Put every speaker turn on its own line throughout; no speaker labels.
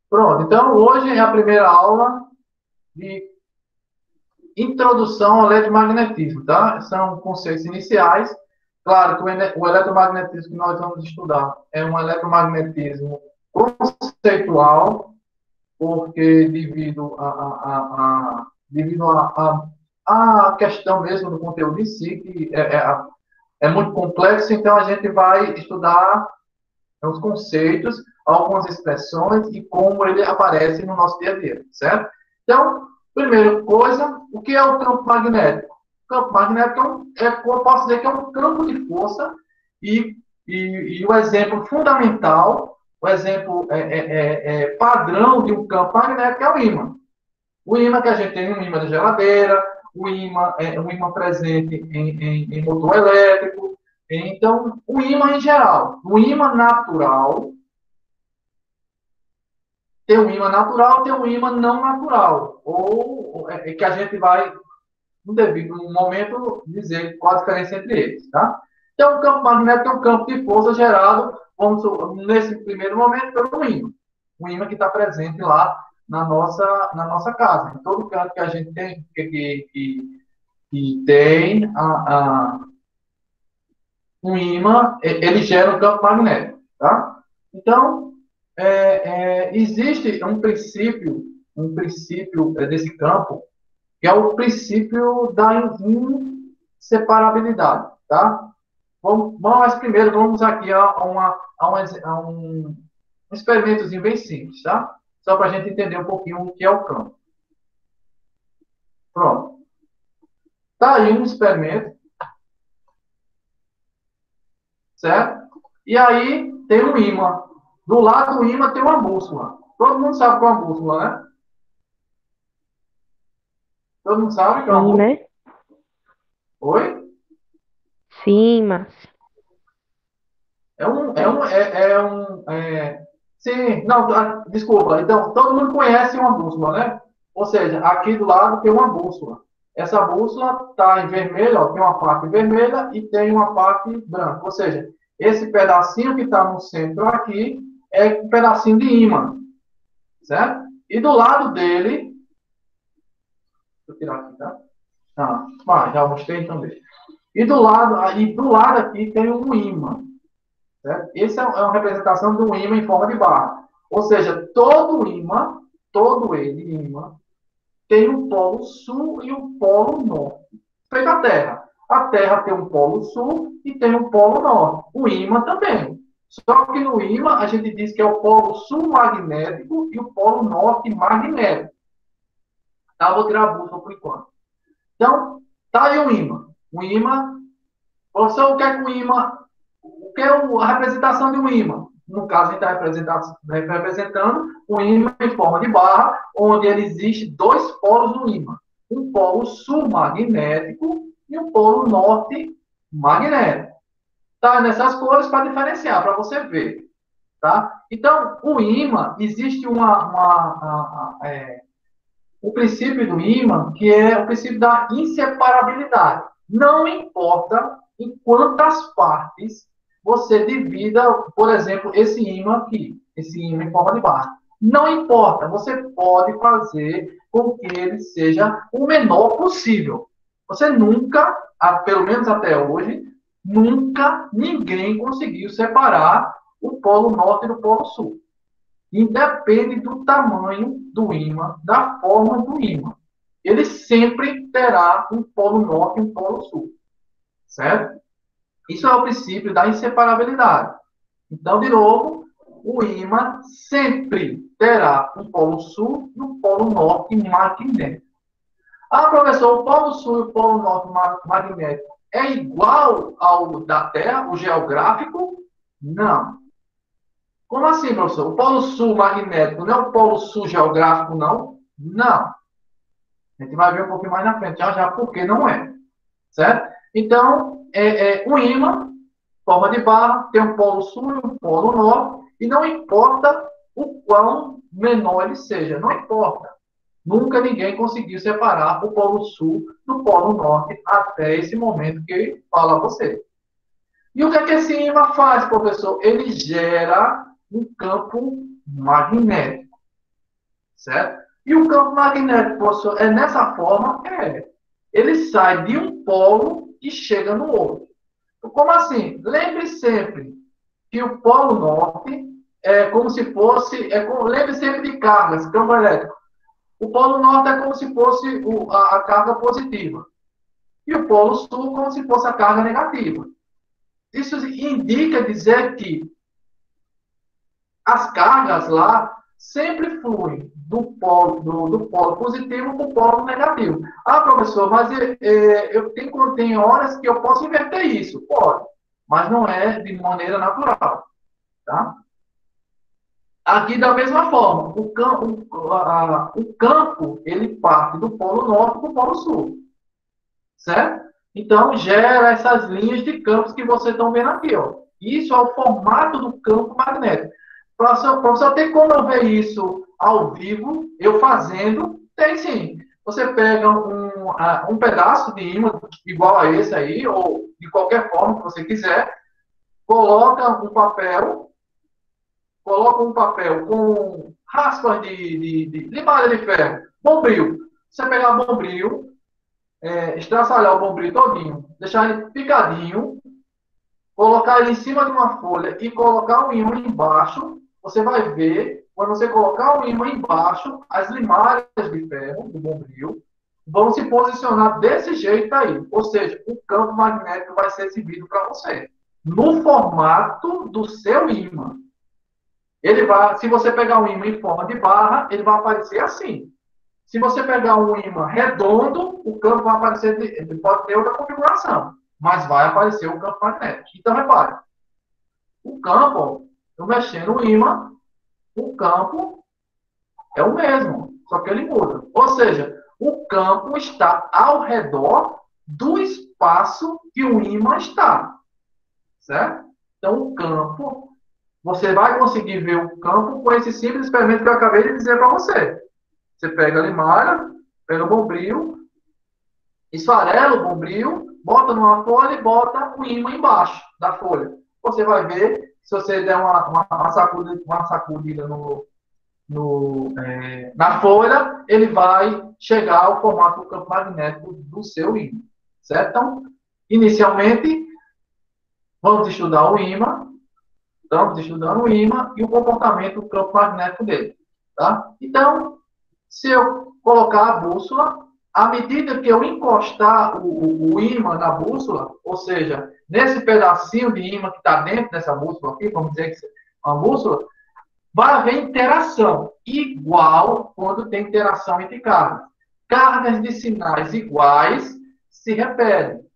Pronto, então hoje é a primeira aula de introdução ao eletromagnetismo, tá? São conceitos iniciais. Claro que o eletromagnetismo que nós vamos estudar é um eletromagnetismo conceitual, porque devido à questão mesmo do conteúdo em si, que é muito complexo, então a gente vai estudar os conceitos, algumas expressões e como ele aparece no nosso dia a dia, certo? Então, primeira coisa, o que é o campo magnético? O campo magnético eu posso dizer que é um campo de força e, e o exemplo fundamental, o exemplo padrão de um campo magnético é o ímã. O ímã que a gente tem, um ímã de geladeira, um ímã presente em motor elétrico. Então, o ímã em geral, o ímã natural, tem um ímã natural, tem um ímã não natural. Ou que a gente vai, no devido momento, dizer qual a diferença entre eles. Tá? Então, o campo magnético é um campo de força gerado, nesse primeiro momento, pelo ímã. O ímã que está presente lá na nossa casa. Em todo canto que a gente tem, que tem um ímã, ele gera um campo magnético. Tá? Então, existe um princípio desse campo, que é o princípio da inseparabilidade, tá? Mas primeiro vamos aqui a um experimentozinho bem simples, tá? Só para a gente entender um pouquinho o que é o campo. Pronto. Tá aí um experimento, certo? E aí tem um ímã. Do lado do ímã tem uma bússola. Todo mundo sabe qual é uma bússola, né? Todo mundo sabe que é uma
Sim,
bússola?
né?
Oi?
Sim, Márcio.
Sim, não, desculpa. Então, todo mundo conhece uma bússola, né? Ou seja, aqui do lado tem uma bússola. Essa bússola está em vermelho, ó, tem uma parte vermelha e tem uma parte branca. Ou seja, esse pedacinho que está no centro aqui é um pedacinho de ímã, certo? E do lado dele, deixa eu tirar aqui, tá? Já mostrei também. E do lado aqui tem um ímã. Certo? Essa é uma representação de um ímã em forma de barra. Ou seja, todo ímã, todo ele, ímã, tem um polo sul e um polo norte. Feito a Terra. A Terra tem um polo sul e tem um polo norte. O ímã também. Só que no ímã a gente diz que é o polo sul magnético e o polo norte magnético. Tá? Vou tirar a bússola por enquanto. Então, tá aí o ímã. O ímã, professor, o que é que o ímã, o que é a representação de um ímã? No caso, a gente está representando um ímã em forma de barra, onde ele existe dois polos no ímã. Um polo sul magnético e um polo norte magnético. Tá nessas cores para diferenciar, para você ver. Tá? Então, o ímã, existe o princípio do ímã, que é o princípio da inseparabilidade. Não importa em quantas partes você divida, por exemplo, esse ímã aqui, esse ímã em forma de barra. Não importa, você pode fazer com que ele seja o menor possível. Você nunca, pelo menos até hoje, nunca ninguém conseguiu separar o polo norte do polo sul. Independe do tamanho do ímã, da forma do ímã. Ele sempre terá um polo norte e um polo sul, certo? Isso é o princípio da inseparabilidade. Então, de novo, o ímã sempre terá um polo sul e um polo norte magnético. Ah, professor, o polo sul e o polo norte magnético é igual ao da Terra, o geográfico? Não. Como assim, professor? O polo sul magnético não é o polo sul geográfico, não? Não. A gente vai ver um pouquinho mais na frente, já já, porque não é. Certo? Então, um ímã, forma de barra, tem um polo sul e um polo norte, e não importa o quão menor ele seja, não importa. Nunca ninguém conseguiu separar o polo sul do polo norte até esse momento que fala a você. E o que é que esse ímã faz, professor? Ele gera um campo magnético. certo? E o campo magnético, professor, é nessa forma? É. Ele sai de um polo e chega no outro. Como assim? Lembre sempre que o polo norte é como se fosse, lembre sempre de cargas, campo elétrico. O polo norte é como se fosse a carga positiva. E o polo sul como se fosse a carga negativa. Isso indica dizer que as cargas lá sempre fluem do polo positivo para o polo negativo. Ah, professor, mas tem horas que eu posso inverter isso. Pode, mas não é de maneira natural. Tá? Aqui, da mesma forma, o campo ele parte do polo norte para o polo sul. Certo? Então, gera essas linhas de campos que vocês estão vendo aqui. Ó. Isso é o formato do campo magnético. Professor, tem como eu ver isso ao vivo, eu fazendo? Tem sim. Você pega um pedaço de ímã, igual a esse aí, ou de qualquer forma que você quiser, coloca um papel com raspas de malha de ferro, bombril. Você pegar bombril, estraçalhar o bombril todinho, deixar ele picadinho, colocar ele em cima de uma folha e colocar o ímã embaixo, você vai ver, quando você colocar o ímã embaixo, as limalhas de ferro do bombril vão se posicionar desse jeito aí. Ou seja, o campo magnético vai ser exibido para você. No formato do seu ímã. Se você pegar um ímã em forma de barra, ele vai aparecer assim. Se você pegar um ímã redondo, o campo vai aparecer, ele pode ter outra configuração, mas vai aparecer o campo magnético. Então, repare, o campo, eu mexendo o ímã, o campo é o mesmo, só que ele muda. Ou seja, o campo está ao redor do espaço que o ímã está, certo? Então, o campo, você vai conseguir ver o campo com esse simples experimento que eu acabei de dizer para você. Você pega a limalha, pega o bombril, esfarela o bombril, bota numa folha e bota o ímã embaixo da folha. Você vai ver, se você der uma sacudida na folha, ele vai chegar ao formato do campo magnético do seu ímã. Certo? Então, inicialmente, vamos estudar o ímã, estamos estudando o ímã e o comportamento do campo magnético dele. Tá? Então, se eu colocar a bússola, à medida que eu encostar o ímã na bússola, ou seja, nesse pedacinho de ímã que está dentro dessa bússola aqui, vamos dizer que é uma bússola, vai haver interação, igual quando tem interação entre cargas. Cargas de sinais iguais se repelem.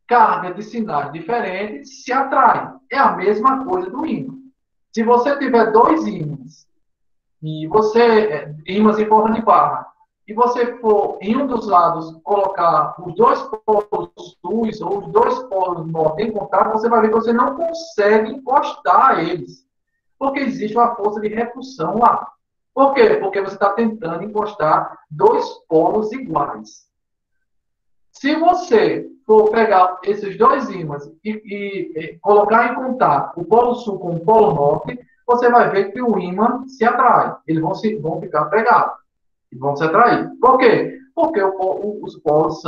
Cargas de sinais diferentes se atraem. É a mesma coisa do ímã. Se você tiver dois ímãs, ímãs em forma de barra, e você for em um dos lados colocar os dois polos sul ou os dois polos norte em contato, você vai ver que você não consegue encostar eles, porque existe uma força de repulsão lá. Por quê? Porque você está tentando encostar dois polos iguais. Se você for pegar esses dois ímãs e colocar em contato o polo sul com o polo norte, você vai ver que o ímã se atrai. Eles vão ficar pegados e vão se atrair. Por quê? Porque os polos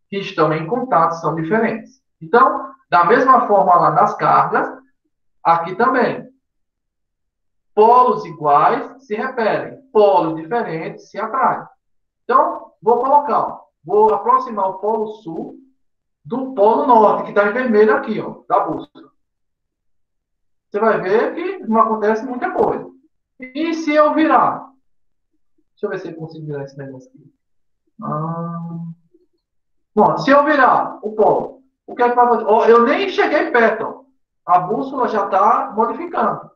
que estão em contato são diferentes. Então, da mesma forma lá nas cargas, aqui também. Polos iguais se repelem, polos diferentes se atraem. Então, vou aproximar o polo sul do polo norte, que está em vermelho aqui, ó, da bússola. Você vai ver que não acontece muita coisa. E se eu virar? Deixa eu ver se eu consigo virar esse negócio aqui. Bom, se eu virar o polo, o que é que vai acontecer? Oh, eu nem cheguei perto. Ó. A bússola já está modificando.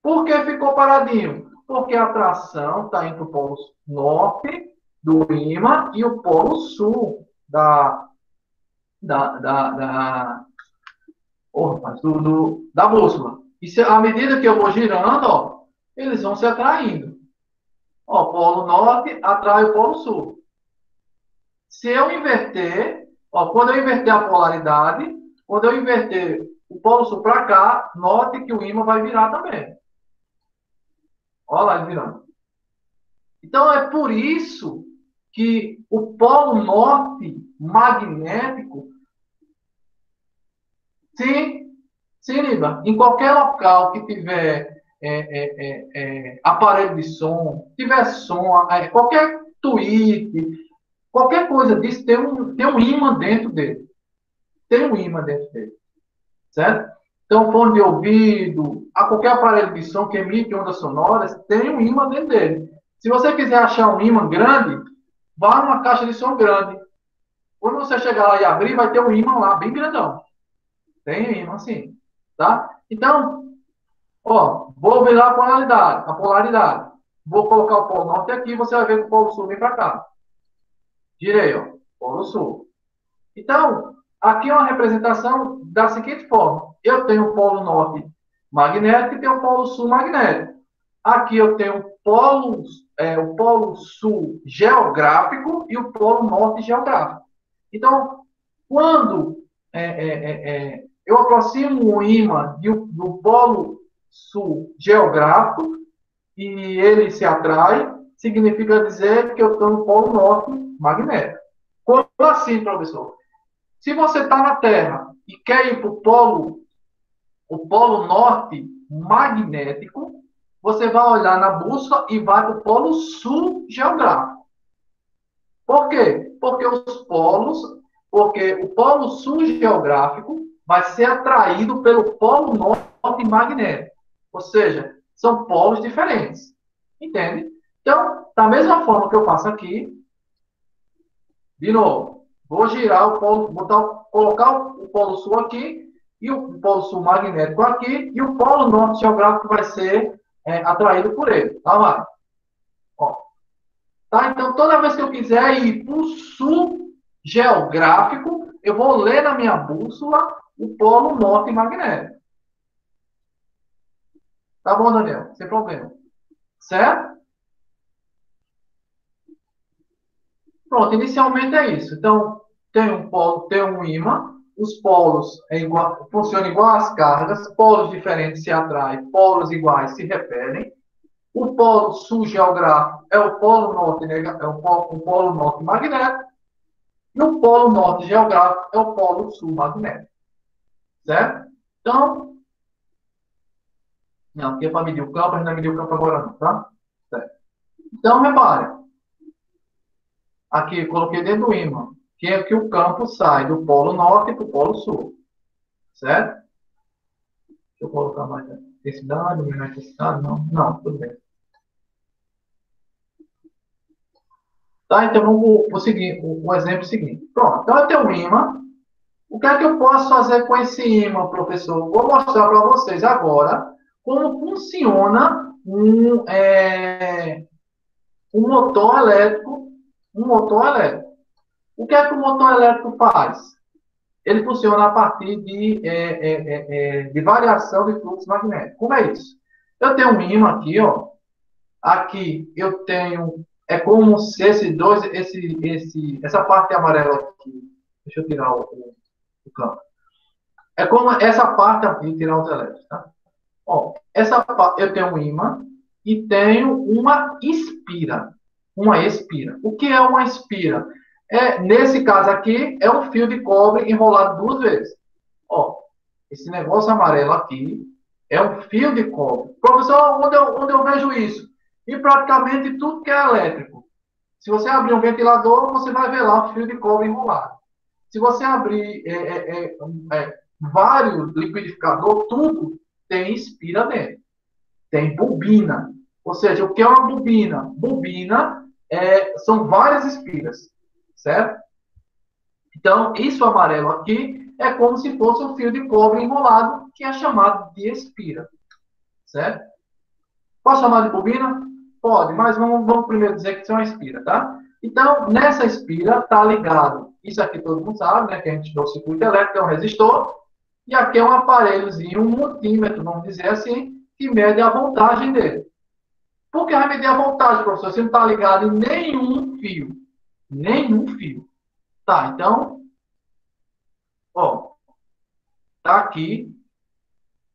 Por que ficou paradinho? Porque a tração está entre o polo norte do ímã e o polo sul da, da, da, da bússola. E à medida que eu vou girando, ó, eles vão se atraindo. Ó, o polo norte atrai o polo sul. Se eu inverter, ó, quando eu inverter a polaridade, quando eu inverter o polo sul para cá, note que o ímã vai virar também. Olha lá ele virando. Então, é por isso que o polo norte magnético, se, se liga, em qualquer local que tiver aparelho de som, tiver som, qualquer tweet, qualquer coisa disso, tem um ímã dentro dele. Tem um ímã dentro dele. Certo? Então, fone de ouvido, a qualquer aparelho de som que emite ondas sonoras, tem um ímã dentro dele. Se você quiser achar um ímã grande, vá numa caixa de som grande. Quando você chegar lá e abrir, vai ter um ímã lá, bem grandão. Tem um ímã, sim. Tá? Então, ó, vou virar a polaridade. Vou colocar o polo norte aqui, você vai ver que o polo sul vem para cá. Girei, ó, polo sul. Então, aqui é uma representação da seguinte forma. Eu tenho o polo norte magnético e tenho o polo sul magnético. Aqui eu tenho o polo sul geográfico e o polo norte geográfico. Então, quando eu aproximo o ímã do polo sul geográfico e ele se atrai, significa dizer que eu estou no polo norte magnético. Como assim, professor? Se você está na Terra e quer ir para o polo norte magnético, você vai olhar na bússola e vai para o polo sul geográfico. Por quê? Porque o polo sul geográfico vai ser atraído pelo polo norte magnético. Ou seja, são polos diferentes. Entende? Então, da mesma forma que eu faço aqui, de novo, vou girar o polo, colocar o polo sul aqui e o polo sul magnético aqui e o polo norte geográfico vai ser atraído por ele. Tá, vai. Ó. Tá? Então, toda vez que eu quiser ir para o sul geográfico, eu vou ler na minha bússola o polo norte magnético. Tá bom, Daniel? Sem problema. Certo? Pronto, inicialmente é isso. Então, tem um ímã, os polos funcionam igual às cargas, polos diferentes se atraem, polos iguais se repelem. O polo sul geográfico é o polo norte, o polo norte magnético, e o polo norte geográfico é o polo sul magnético. Certo? Então, não, aqui é para medir o campo, a gente não vai medir o campo agora não, tá? Certo. Então, repare, aqui eu coloquei dentro do ímã, que é que o campo sai do polo norte para o polo sul. Certo? Deixa eu colocar mais intensidade, menor intensidade, não. Não, tudo bem. Tá, então vamos para o exemplo seguinte. Pronto, então eu tenho um ímã. O que é que eu posso fazer com esse ímã, professor? Vou mostrar para vocês agora como funciona um motor elétrico. Um motor elétrico. O que é que o motor elétrico faz? Ele funciona a partir de variação de fluxo magnético. Como é isso? Eu tenho um ímã aqui, ó. Aqui eu tenho. É como se essa parte amarela aqui. Deixa eu tirar o campo. É como essa parte aqui, tirar os elétrons, tá? Ó, eu tenho um ímã e tenho uma espira. Uma espira. O que é uma espira? Nesse caso aqui, é um fio de cobre enrolado duas vezes. Ó, esse negócio amarelo aqui é um fio de cobre. Professor, onde eu vejo isso? Em praticamente tudo que é elétrico. Se você abrir um ventilador, você vai ver lá um fio de cobre enrolado. Se você abrir vários liquidificadores, tudo tem espira dentro. Tem bobina. Ou seja, o que é uma bobina? Bobina são várias espiras. Certo? Então, isso amarelo aqui é como se fosse um fio de cobre enrolado, que é chamado de espira. Certo? Posso chamar de bobina? Pode, mas vamos primeiro dizer que isso é uma espira, tá? Então, nessa espira está ligado, isso aqui todo mundo sabe, né? Que a gente estudou o circuito elétrico, é um resistor, e aqui é um aparelhozinho, um multímetro, vamos dizer assim, que mede a voltagem dele. Por que vai medir a voltagem, professor? Se não está ligado em nenhum fio. Nenhum fio. Tá, então, ó, tá aqui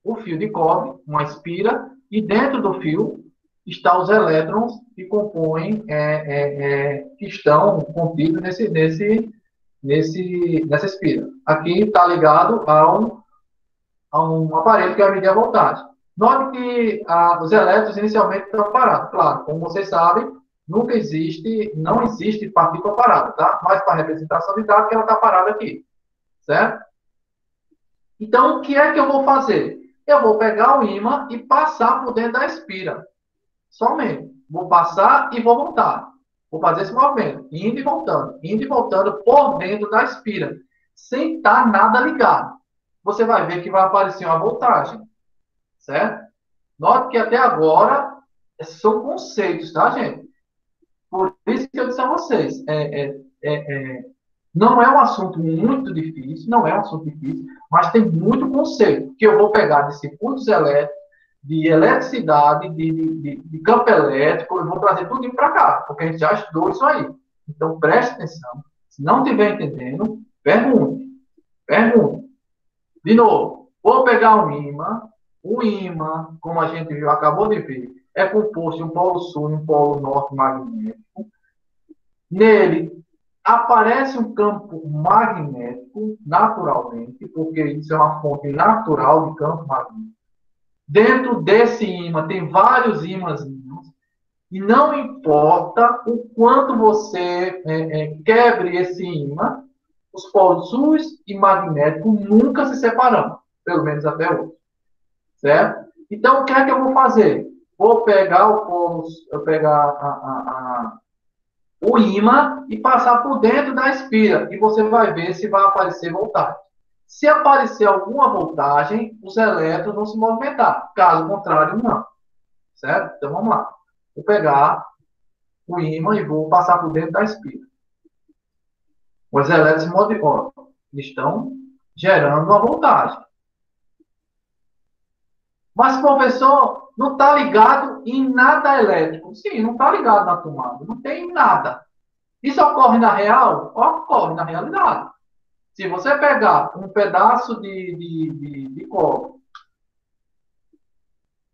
o fio de cobre, uma espira, e dentro do fio estão os elétrons que compõem, que estão contidos nessa espira. Aqui está ligado a um aparelho que vai medir a voltagem. Note que os elétrons inicialmente estão parados. Claro, como vocês sabem, não existe partícula parada, tá? Mas para representação de dados, ela está parada aqui, certo? Então, o que é que eu vou fazer? Eu vou pegar o ímã e passar por dentro da espira. Somente. Vou passar e vou voltar. Vou fazer esse movimento, indo e voltando por dentro da espira, sem estar nada ligado. Você vai ver que vai aparecer uma voltagem, certo? Note que até agora são conceitos, tá, gente? Por isso que eu disse a vocês, não é um assunto muito difícil, não é um assunto difícil, mas tem muito conceito que eu vou pegar de circuitos elétricos, de eletricidade, de campo elétrico, eu vou trazer tudo para cá, porque a gente já estudou isso aí. Então, preste atenção. Se não estiver entendendo, pergunte. Pergunte. De novo, vou pegar um ímã. O ímã, como a gente viu, acabou de ver, é composto de um polo sul e um polo norte magnético. Nele aparece um campo magnético naturalmente, porque isso é uma fonte natural de campo magnético. Dentro desse ímã tem vários ímãzinhos, e não importa o quanto você quebre esse ímã, os polos sul e magnético nunca se separam, pelo menos até hoje. Certo? Então, o que é que eu vou fazer? Vou pegar o ímã e passar por dentro da espira. E você vai ver se vai aparecer voltagem. Se aparecer alguma voltagem, os elétrons vão se movimentar. Caso contrário, não. Certo? Então, vamos lá. Vou pegar o ímã e vou passar por dentro da espira. Os elétrons se modificam. Estão gerando uma voltagem. Mas, professor, não está ligado em nada elétrico. Sim, não está ligado na tomada. Não tem nada. Isso ocorre na real? Ocorre na realidade. Se você pegar um pedaço de cobre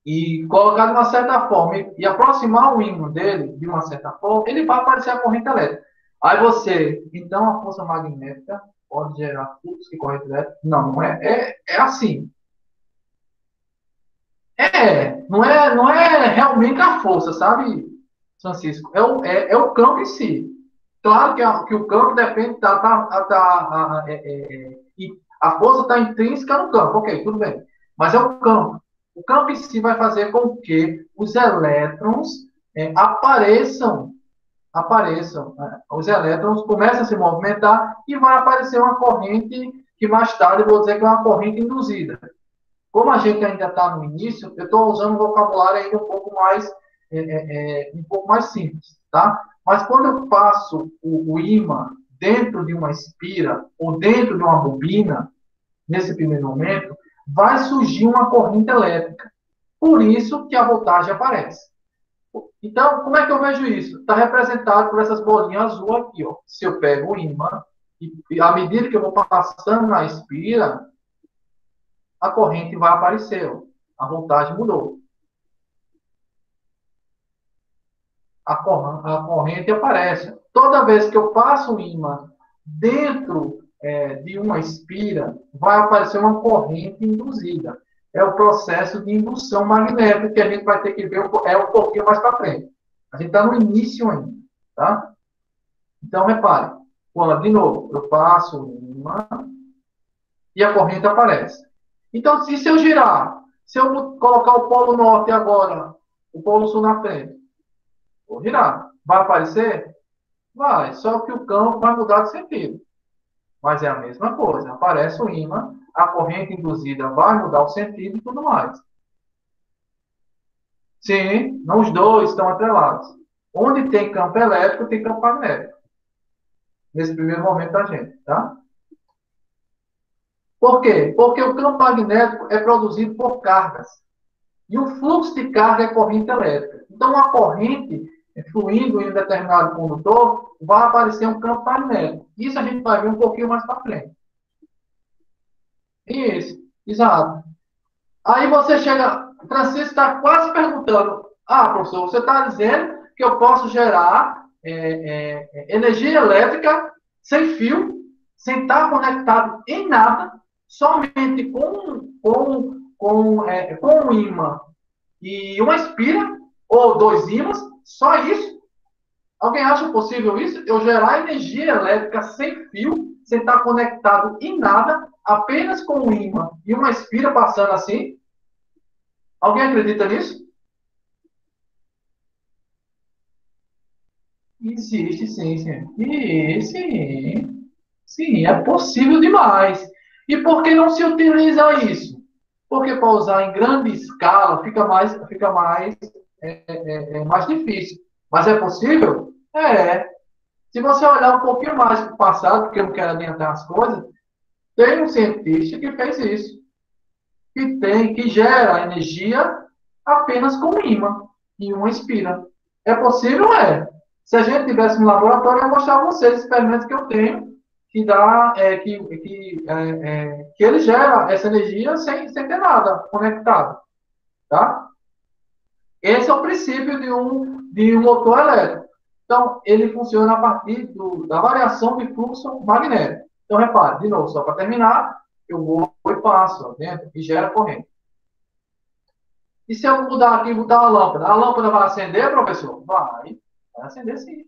e colocar de uma certa forma e aproximar o ímã dele de uma certa forma, ele vai aparecer a corrente elétrica. Aí você, então a força magnética pode gerar fluxo de corrente elétrica? Não, não é. É assim. Não é realmente a força, sabe, Francisco? É o campo em si. Claro que o campo depende, e a força está intrínseca no campo, ok, tudo bem. Mas é o campo. O campo em si vai fazer com que os elétrons apareçam. Os elétrons começam a se movimentar e vai aparecer uma corrente que mais tarde eu vou dizer que é uma corrente induzida. Como a gente ainda está no início, eu estou usando um vocabulário ainda um pouco mais simples, tá? Mas quando eu passo o ímã dentro de uma espira ou dentro de uma bobina, nesse primeiro momento, vai surgir uma corrente elétrica. Por isso que a voltagem aparece. Então, como é que eu vejo isso? Está representado por essas bolinhas azul aqui, ó. Se eu pego o ímã e à medida que eu vou passando na espira, a corrente vai aparecer, ó. A voltagem mudou. A corrente aparece. Toda vez que eu passo o ímã dentro de uma espira, vai aparecer uma corrente induzida. É o processo de indução magnética que a gente vai ter que ver um pouquinho mais para frente. A gente está no início ainda, tá? Então, repare. De novo, eu passo o ímã e a corrente aparece. Então, se eu girar, se eu colocar o polo norte agora, o polo sul na frente, vou girar. Vai aparecer? Vai, só que o campo vai mudar de sentido. Mas é a mesma coisa. Aparece o ímã, a corrente induzida vai mudar o sentido e tudo mais. Sim, os dois estão atrelados. Onde tem campo elétrico, tem campo magnético. Nesse primeiro momento da gente, tá? Por quê? Porque o campo magnético é produzido por cargas. E o fluxo de carga é corrente elétrica. Então, uma corrente fluindo em um determinado condutor, vai aparecer um campo magnético. Isso a gente vai ver um pouquinho mais para frente. Isso, exato. Aí você chega, Francisco está quase perguntando, Ah, professor, você está dizendo que eu posso gerar energia elétrica sem fio, sem estar conectado em nada, somente com um ímã e uma espira, ou dois ímãs, só isso? Alguém acha possível isso? Eu gerar energia elétrica sem fio, sem estar conectado em nada, apenas com um ímã e uma espira passando assim? Alguém acredita nisso? Existe, sim, sim. E sim, sim, é possível demais. E por que não se utiliza isso? Porque para usar em grande escala fica mais difícil. Mas é possível? É. Se você olhar um pouquinho mais para o passado, porque eu não quero adiantar as coisas, tem um cientista que fez isso, que gera energia apenas com ímã e uma espira. É possível? É. Se a gente tivesse um laboratório, eu ia mostrar a vocês experimentos que eu tenho, que dá, que ele gera essa energia sem ter nada conectado. Tá? Esse é o princípio de um motor elétrico. Então, ele funciona a partir da variação de fluxo magnético. Então, repare, de novo, só para terminar, eu vou e passo dentro e gera corrente. E se eu mudar aqui e botar a lâmpada vai acender, professor? Vai acender sim.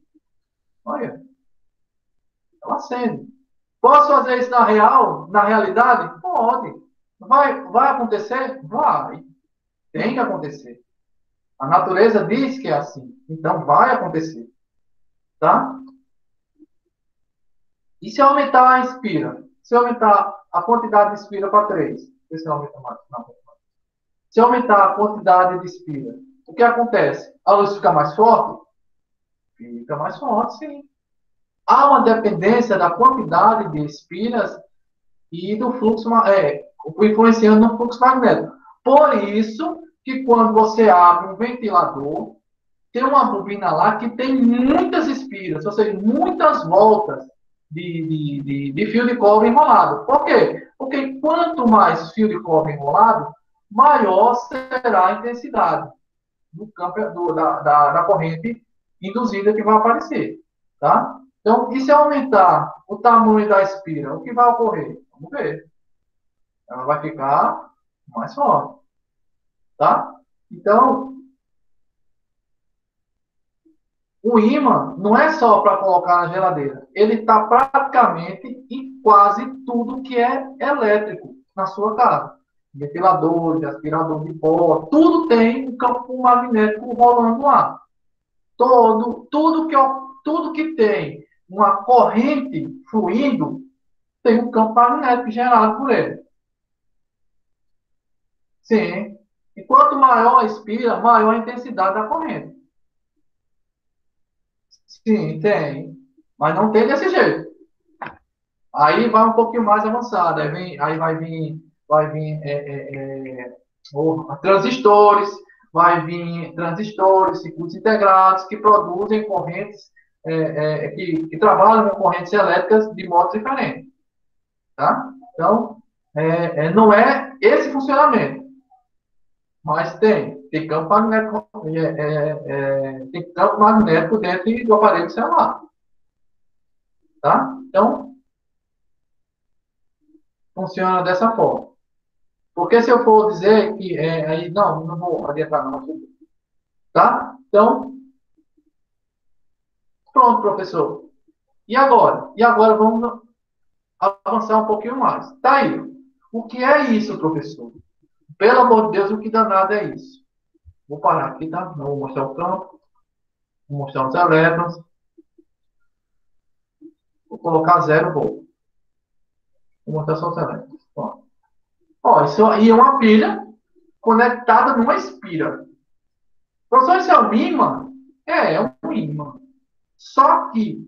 Olha, ela acende. Posso fazer isso na realidade? Pode. Vai acontecer? Vai. Tem que acontecer. A natureza diz que é assim. Então vai acontecer. Tá? E se eu aumentar a inspira? Se eu aumentar a quantidade de inspira para 3? Se eu aumenta mais. Não. Se eu aumentar a quantidade de inspira, o que acontece? A luz fica mais forte? Fica mais forte, sim. Há uma dependência da quantidade de espiras e do fluxo, influenciando no fluxo magnético. Por isso que quando você abre um ventilador, tem uma bobina lá que tem muitas espiras, ou seja, muitas voltas de fio de cobre enrolado. Por quê? Porque quanto mais fio de cobre enrolado, maior será a intensidade do campo da corrente induzida que vai aparecer. Tá? Então, e se aumentar o tamanho da espira, o que vai ocorrer? Vamos ver. Ela vai ficar mais forte. Tá? Então, o ímã não é só para colocar na geladeira. Ele está praticamente em quase tudo que é elétrico na sua casa. Ventilador, aspirador de pó, tudo tem um campo magnético rolando lá. Tudo que tem uma corrente fluindo tem um campo magnético gerado por ele. Sim. E quanto maior a espira, maior a intensidade da corrente. Sim, tem. Mas não tem desse jeito. Aí vai um pouquinho mais avançado. Aí vai vir transistores, vai vir transistores, circuitos integrados que produzem correntes, que trabalham com correntes elétricas de modo diferente. Tá? Então, não é esse funcionamento, mas tem campo magnético, tem campo magnético dentro do aparelho celular. Tá? Então, funciona dessa forma. Porque se eu for dizer que aí não vou adiantar não, tá? Então, pronto, professor. E agora vamos avançar um pouquinho mais. Tá aí. O que é isso, professor? Pelo amor de Deus, o que danado é isso? Vou parar aqui, tá? Não vou mostrar o campo, vou mostrar os elétrons, vou colocar 0 volt. Vou mostrar só os elétrons. Ó, isso aí é uma pilha conectada numa espira. Professor, isso é um ímã? É um ímã. Só que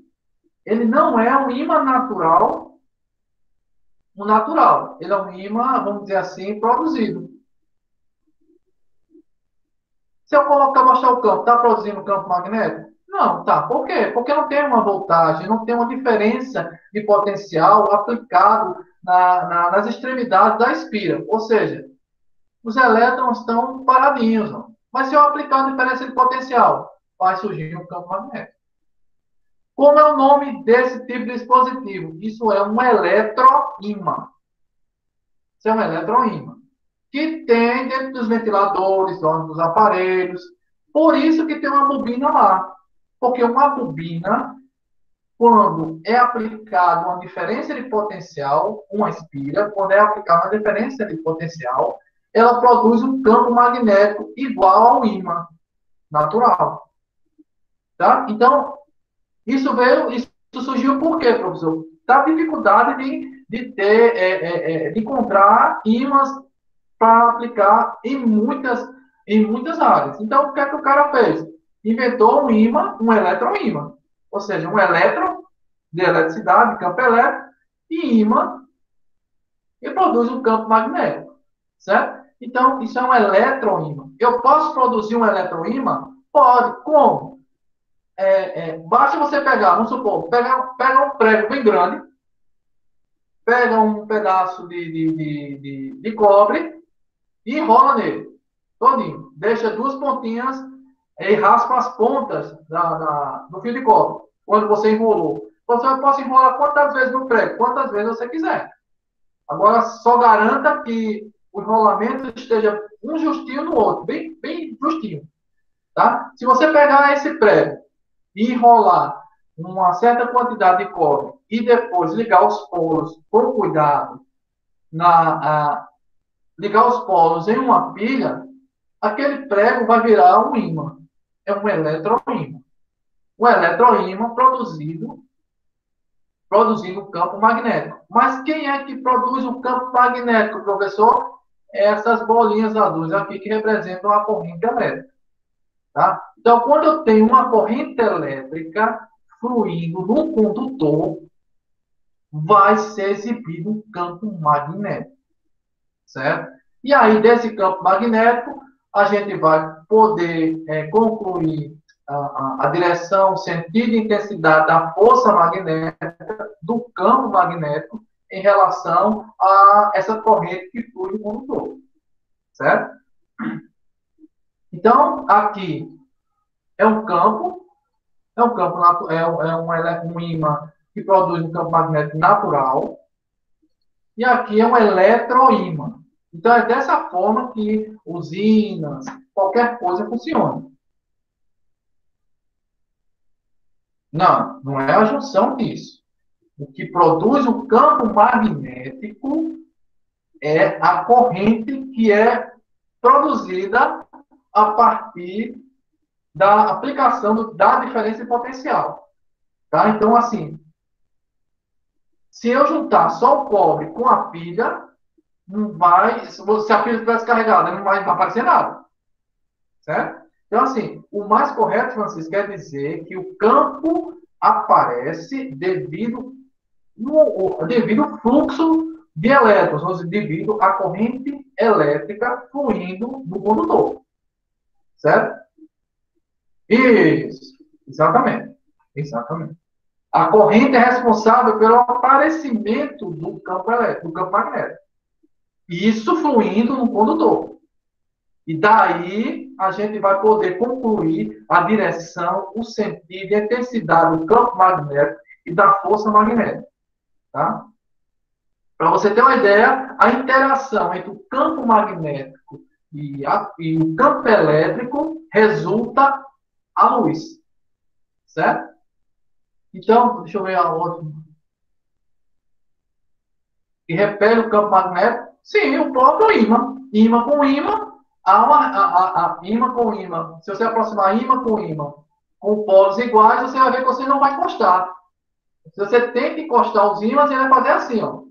ele não é um ímã natural, Ele é um ímã, vamos dizer assim, produzido. Se eu colocar, mostrar o campo, está produzindo campo magnético? Não, tá. Por quê? Porque não tem uma voltagem, não tem uma diferença de potencial aplicado nas extremidades da espira. Ou seja, os elétrons estão paradinhos. Ó. Mas se eu aplicar a diferença de potencial, vai surgir um campo magnético. Como é o nome desse tipo de dispositivo? Isso é um eletroímã. Isso é um eletroímã. Que tem dentro dos ventiladores, dos aparelhos. Por isso que tem uma bobina lá. Porque uma bobina, quando é aplicada uma diferença de potencial, uma espira, quando é aplicada uma diferença de potencial, ela produz um campo magnético igual ao ímã natural. Tá? Então, isso surgiu por quê, professor? Da dificuldade de encontrar ímãs para aplicar em muitas áreas. Então, o que é que o cara fez? Inventou um ímã, um eletroímã. Ou seja, um elétron de eletricidade, campo elétrico, e ímã, e produz um campo magnético. Certo? Então, isso é um eletroímã. Eu posso produzir um eletroímã? Pode. Como? Basta você pegar, vamos supor, pega um prego bem grande, pega um pedaço de cobre e enrola nele, todinho. Deixa duas pontinhas e raspa as pontas do fio de cobre, quando você enrolou. Você pode enrolar quantas vezes no prego, quantas vezes você quiser. Agora, só garanta que o enrolamento esteja um justinho no outro, bem, bem justinho. Tá? Se você pegar esse prego e enrolar uma certa quantidade de cobre e depois ligar os polos com cuidado, ligar os polos em uma pilha, aquele prego vai virar um ímã. É um eletroímã. Um eletroímã produzindo campo magnético. Mas quem é que produz o campo magnético, professor? Essas bolinhas azuis aqui que representam a corrente elétrica. Tá? Então, quando eu tenho uma corrente elétrica fluindo no condutor, vai ser exibido um campo magnético, certo? E aí, desse campo magnético, a gente vai poder concluir a direção, o sentido e intensidade da força magnética, do campo magnético, em relação a essa corrente que flui no condutor, certo? Então, aqui é um campo, um ímã que produz um campo magnético natural, e aqui é um eletroímã. Então, é dessa forma que usinas, qualquer coisa funciona. Não, não é a junção disso. O que produz o campo magnético é a corrente que é produzida a partir da aplicação da diferença de potencial. Tá? Então, assim, se eu juntar só o cobre com a pilha, não vai, se a pilha estiver descarregada, não vai aparecer nada. Certo? Então, assim, o mais correto, Francisco, quer dizer que o campo aparece devido ao fluxo de elétrons, ou seja, devido à corrente elétrica fluindo no condutor. Certo? Isso. Exatamente. Exatamente. A corrente é responsável pelo aparecimento do campo elétrico, do campo magnético. Isso fluindo no condutor. E daí a gente vai poder concluir a direção, o sentido e a intensidade do campo magnético e da força magnética. Tá? Para você ter uma ideia, a interação entre o campo magnético e o campo elétrico resulta a luz. Certo? Então, deixa eu ver a outra. Que repele o campo magnético? Sim, o próprio ímã. Ímã com ímã, ímã com ímã. Se você aproximar ímã com polos iguais, você vai ver que você não vai encostar. Se você tenta encostar os ímãs, ele vai fazer assim, ó.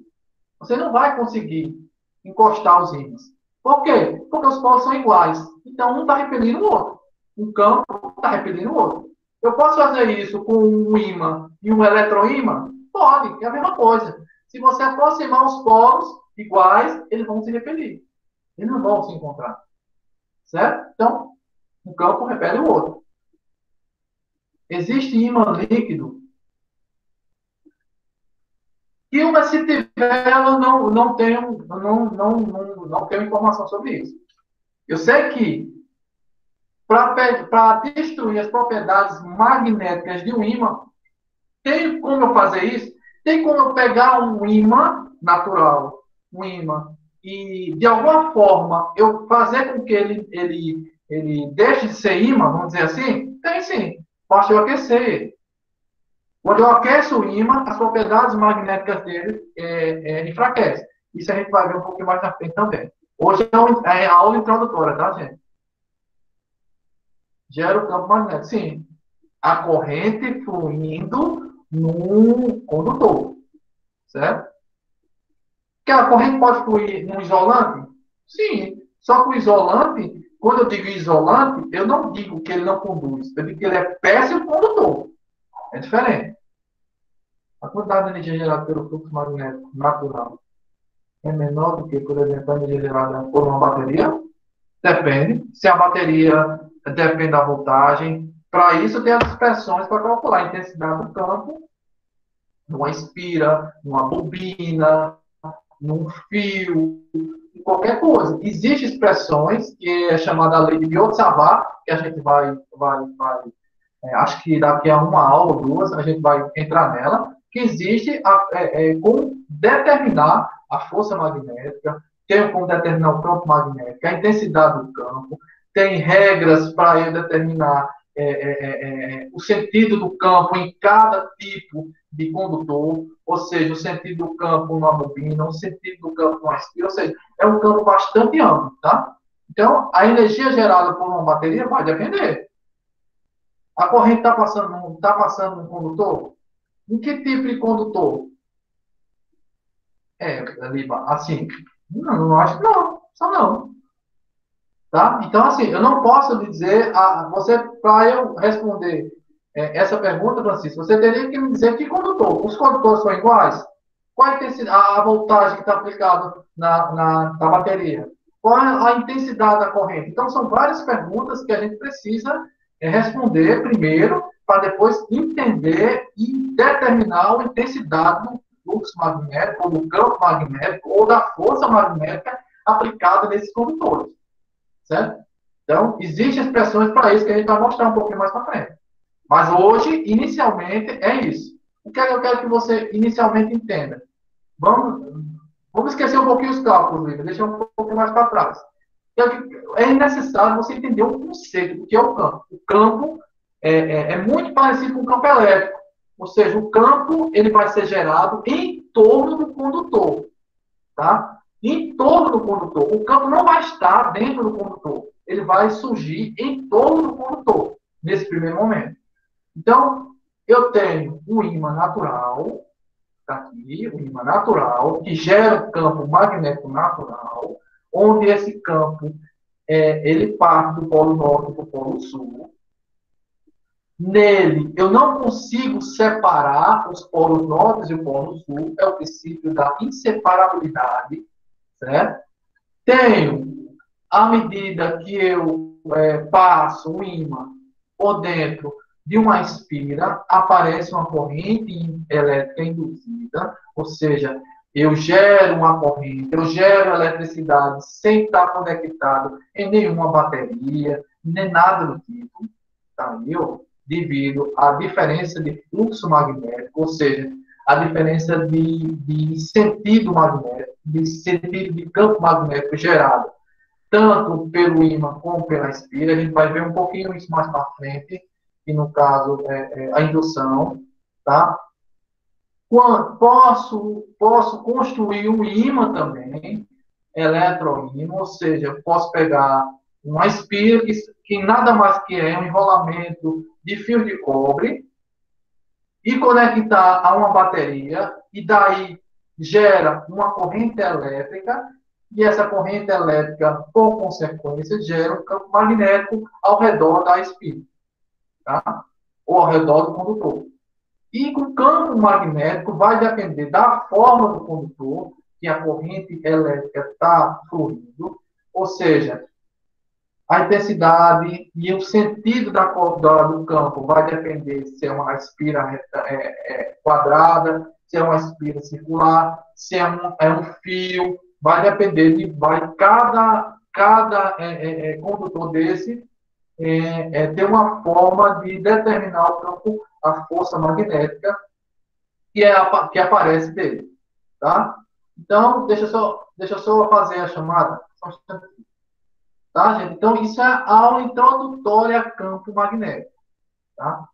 Você não vai conseguir encostar os ímãs. Por quê? Porque os polos são iguais. Então, um está repelindo o outro. Um campo está repelindo o outro. Eu posso fazer isso com um ímã e um eletroímã? Pode, é a mesma coisa. Se você aproximar os polos iguais, eles vão se repelir. Eles não vão se encontrar. Certo? Então, um campo repele o outro. Existe ímã líquido. Ímã, se tiver, eu não tenho informação sobre isso. Eu sei que para destruir as propriedades magnéticas de um ímã, tem como eu fazer isso? Tem como eu pegar um ímã natural, um ímã, e de alguma forma eu fazer com que ele deixe de ser ímã, vamos dizer assim? Tem sim. Basta eu aquecer ele. Quando eu aqueço o ímã, as propriedades magnéticas dele enfraquecem. Isso a gente vai ver um pouquinho mais na frente também. Hoje é a aula introdutória, tá, gente? Gera o campo magnético. Sim, a corrente fluindo num condutor, certo? Que a corrente pode fluir num isolante? Sim, só que o isolante, quando eu digo isolante, eu não digo que ele não conduz, eu digo que ele é péssimo condutor. É diferente. A quantidade de energia gerada pelo fluxo magnético natural é menor do que, por exemplo, a energia gerada por uma bateria? Depende. Se a bateria depende da voltagem, para isso tem as expressões para calcular a intensidade do campo numa espira, numa bobina, num fio, em qualquer coisa. Existem expressões que é chamada lei de Biot-Savart, que a gente vai acho que daqui a uma aula ou duas a gente vai entrar nela, que existe como determinar a força magnética, tem como determinar o campo magnético, a intensidade do campo, tem regras para eu determinar o sentido do campo em cada tipo de condutor, ou seja, o sentido do campo numa bobina, o sentido do campo numa espira, ou seja, é um campo bastante amplo, tá? Então, a energia gerada por uma bateria vai depender. A corrente está passando num condutor? Em que tipo de condutor? Assim, não acho que não, só não. Tá? Então, assim, eu não posso lhe dizer, para eu responder essa pergunta, Francisco, você teria que me dizer que condutor. Os condutores são iguais? Qual a voltagem que está aplicada na bateria? Qual é a intensidade da corrente? Então, são várias perguntas que a gente precisa responder primeiro, para depois entender e determinar a intensidade do fluxo magnético, ou do campo magnético, ou da força magnética aplicada nesses condutores. Certo? Então, existem expressões para isso que a gente vai mostrar um pouquinho mais para frente. Mas hoje, inicialmente, é isso. O que é que eu quero que você inicialmente entenda? Vamos esquecer um pouquinho os cálculos, Lívia, deixar um pouco mais para trás. É necessário você entender o conceito do que é o campo. O campo é muito parecido com o campo elétrico. Ou seja, o campo ele vai ser gerado em torno do condutor. Tá? Em torno do condutor. O campo não vai estar dentro do condutor. Ele vai surgir em torno do condutor, nesse primeiro momento. Então, eu tenho um ímã natural, está aqui, um ímã natural, que gera um campo magnético natural, onde esse campo ele parte do polo norte para o polo sul. Nele, eu não consigo separar os polos norte e o polo sul, é o princípio da inseparabilidade, certo? Tenho, à medida que eu passo um ímã por dentro de uma espira, aparece uma corrente elétrica induzida, ou seja, eu gero uma corrente, eu gero eletricidade sem estar conectado em nenhuma bateria, nem nada do tipo, tá aí, ó, devido à diferença de fluxo magnético, ou seja, a diferença de sentido magnético, de sentido de campo magnético gerado, tanto pelo ímã como pela espira. A gente vai ver um pouquinho isso mais para frente, e no caso, a indução, tá? Posso construir um ímã também, eletroímã, ou seja, posso pegar uma espira que nada mais que é um enrolamento de fio de cobre, e conectar a uma bateria, e daí gera uma corrente elétrica, e essa corrente elétrica, por consequência, gera um campo magnético ao redor da espira, tá? Ou ao redor do condutor. E o campo magnético vai depender da forma do condutor, que a corrente elétrica está fluindo, ou seja, a intensidade e o sentido do campo vai depender se é uma espira quadrada, se é uma espira circular, se é um fio. Vai depender de cada condutor desse tem uma forma de determinar o campo, a força magnética que aparece dele, tá? Então, deixa eu só fazer a chamada, só um instantinho, tá, gente? Então, isso é a aula introdutória a campo magnético, tá?